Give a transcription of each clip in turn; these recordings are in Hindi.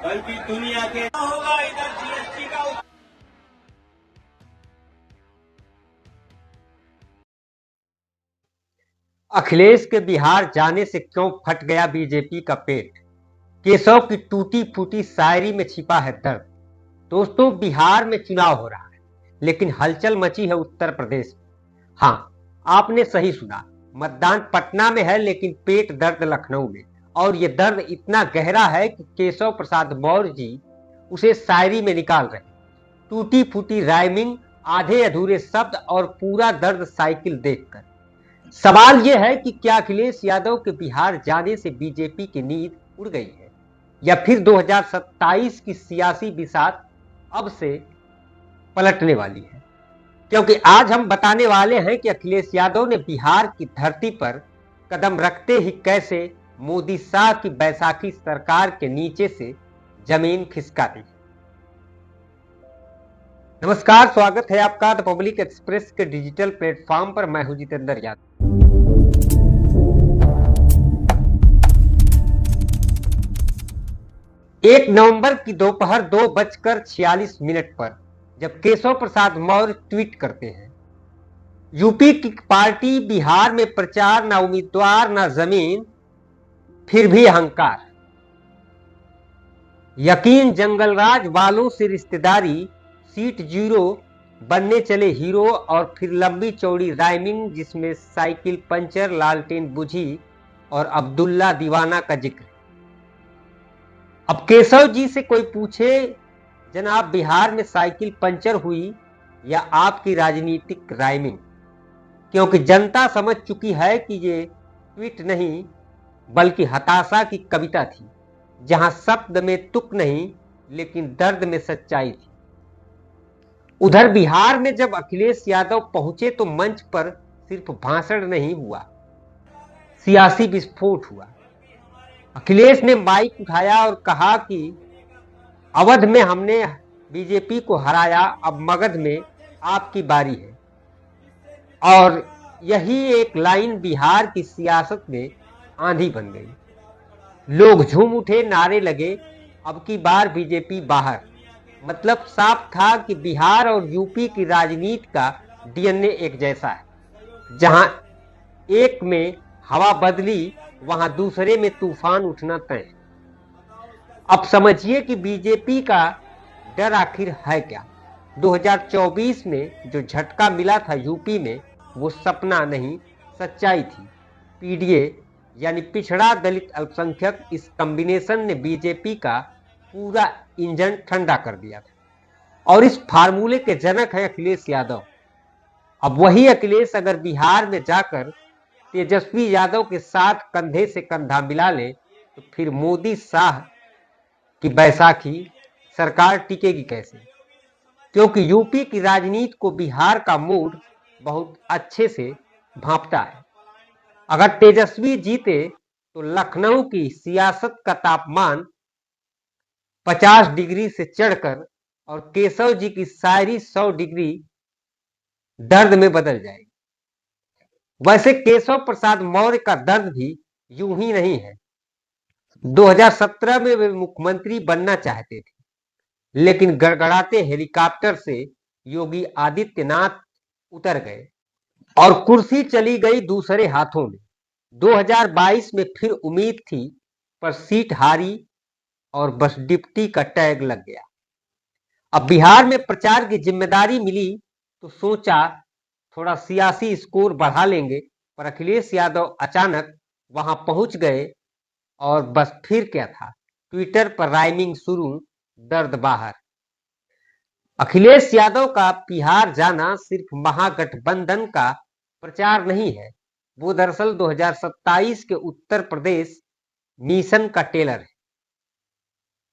बल्कि दुनिया के होगा इधर जीएसटी का। अखिलेश के बिहार जाने से क्यों फट गया बीजेपी का पेट। केशव की टूटी फूटी शायरी में छिपा है दर्द। दोस्तों, बिहार में चुनाव हो रहा है, लेकिन हलचल मची है उत्तर प्रदेश में। हाँ, आपने सही सुना, मतदान पटना में है, लेकिन पेट दर्द लखनऊ में। और यह दर्द इतना गहरा है कि केशव प्रसाद मौर्य जी उसे शायरी में निकाल रहे हैं। टूटी फूटी राइमिंग, आधे अधूरे शब्द और पूरा दर्द साइकिल देखकर। सवाल यह है कि क्या अखिलेश यादव के बिहार जाने से बीजेपी की नींद उड़ गई है, या फिर 2027 की सियासी बिसात अब से पलटने वाली है। क्योंकि आज हम बताने वाले हैं कि अखिलेश यादव ने बिहार की धरती पर कदम रखते ही कैसे मोदी शाह की बैसाखी सरकार के नीचे से जमीन खिसका दी। नमस्कार, स्वागत है आपका द पब्लिक एक्सप्रेस के डिजिटल प्लेटफॉर्म पर। मैं हूं जितेंद्र यादव। 1 नवंबर की दोपहर 2:46 पर जब केशव प्रसाद मौर्य ट्वीट करते हैं, यूपी की पार्टी बिहार में प्रचार, ना उम्मीदवार ना जमीन, फिर भी अहंकार, यकीन जंगलराज वालों से रिश्तेदारी, सीट 0 बनने चले हीरो, और फिर लंबी चौड़ी राइमिंग जिसमें साइकिल पंचर, लालटेन बुझी और अब्दुल्ला दीवाना का जिक्र। अब केशव जी से कोई पूछे, जनाब बिहार में साइकिल पंचर हुई या आपकी राजनीतिक राइमिंग? क्योंकि जनता समझ चुकी है कि ये ट्वीट नहीं बल्कि हताशा की कविता थी, जहां शब्द में तुक नहीं लेकिन दर्द में सच्चाई थी। उधर बिहार में जब अखिलेश यादव पहुंचे तो मंच पर सिर्फ भाषण नहीं हुआ, सियासी विस्फोट हुआ। अखिलेश ने माइक उठाया और कहा कि अवध में हमने बीजेपी को हराया, अब मगध में आपकी बारी है। और यही एक लाइन बिहार की सियासत में आंधी बन गई। लोग झूम उठे, नारे लगे, अब की बार बीजेपी बाहर। मतलब साफ था कि बिहार और यूपी की राजनीति का डीएनए एक जैसा है। जहां एक में हवा बदली, वहां दूसरे में तूफान उठना तय। अब समझिए कि बीजेपी का डर आखिर है क्या। 2024 में जो झटका मिला था यूपी में, वो सपना नहीं सच्चाई थी। पीडीए यानी पिछड़ा दलित अल्पसंख्यक, इस कॉम्बिनेशन ने बीजेपी का पूरा इंजन ठंडा कर दिया था। और इस फार्मूले के जनक है अखिलेश यादव। अब वही अखिलेश अगर बिहार में जाकर तेजस्वी यादव के साथ कंधे से कंधा मिला ले, तो फिर मोदी शाह की बैसाखी सरकार टिकेगी कैसे? क्योंकि यूपी की राजनीति को बिहार का मूड बहुत अच्छे से भांपता है। अगर तेजस्वी जीते तो लखनऊ की सियासत का तापमान 50 डिग्री से चढ़कर और केशव जी की शायरी 100 डिग्री दर्द में बदल जाएगी। वैसे केशव प्रसाद मौर्य का दर्द भी यूं ही नहीं है। 2017 में वे मुख्यमंत्री बनना चाहते थे, लेकिन गड़गड़ाते हेलीकॉप्टर से योगी आदित्यनाथ उतर गए और कुर्सी चली गई दूसरे हाथों में। 2022 में फिर उम्मीद थी, पर सीट हारी और बस डिप्टी का टैग लग गया। अब बिहार में प्रचार की जिम्मेदारी मिली तो सोचा थोड़ा सियासी स्कोर बढ़ा लेंगे, पर अखिलेश यादव अचानक वहां पहुंच गए और बस फिर क्या था, ट्विटर पर राइमिंग शुरू, दर्द बाहर। अखिलेश यादव का बिहार जाना सिर्फ महागठबंधन का प्रचार नहीं है, वो दरअसल 2027 के उत्तर प्रदेश मिशन का टेलर है।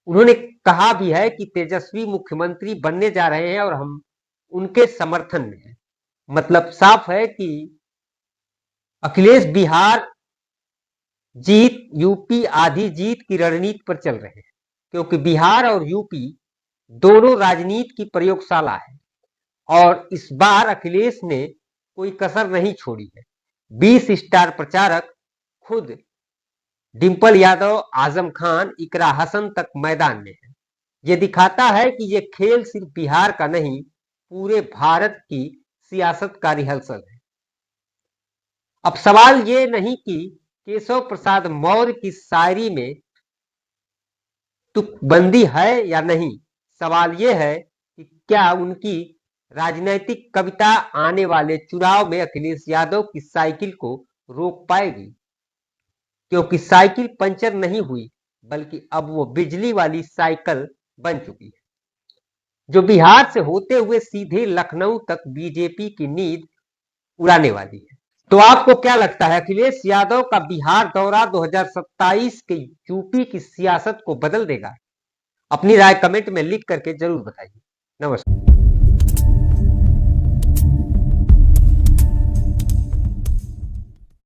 उन्होंने कहा भी है कि तेजस्वी मुख्यमंत्री बनने जा रहे हैं और हम उनके समर्थन में हैं। मतलब साफ है कि अखिलेश बिहार जीत, यूपी आधी जीत की रणनीति पर चल रहे हैं। क्योंकि बिहार और यूपी दोनों राजनीति की प्रयोगशाला है और इस बार अखिलेश ने कोई कसर नहीं छोड़ी है। 20 स्टार प्रचारक, खुद डिंपल यादव, आजम खान, इकरा हसन तक मैदान में है। ये दिखाता है कि ये खेल सिर्फ बिहार का नहीं, पूरे भारत की सियासत का रिहर्सल है। अब सवाल ये नहीं कि केशव प्रसाद मौर्य की शायरी में तुकबंदी है या नहीं, सवाल यह है कि क्या उनकी राजनैतिक कविता आने वाले चुनाव में अखिलेश यादव की साइकिल को रोक पाएगी, क्योंकि साइकिल पंचर नहीं हुई, बल्कि अब वो बिजली वाली साइकिल बन चुकी है, जो बिहार से होते हुए सीधे लखनऊ तक बीजेपी की नींद उड़ाने वाली है। तो आपको क्या लगता है, अखिलेश यादव का बिहार दौरा 2027 के यूपी की सियासत को बदल देगा? अपनी राय कमेंट में लिख करके जरूर बताइए। नमस्कार।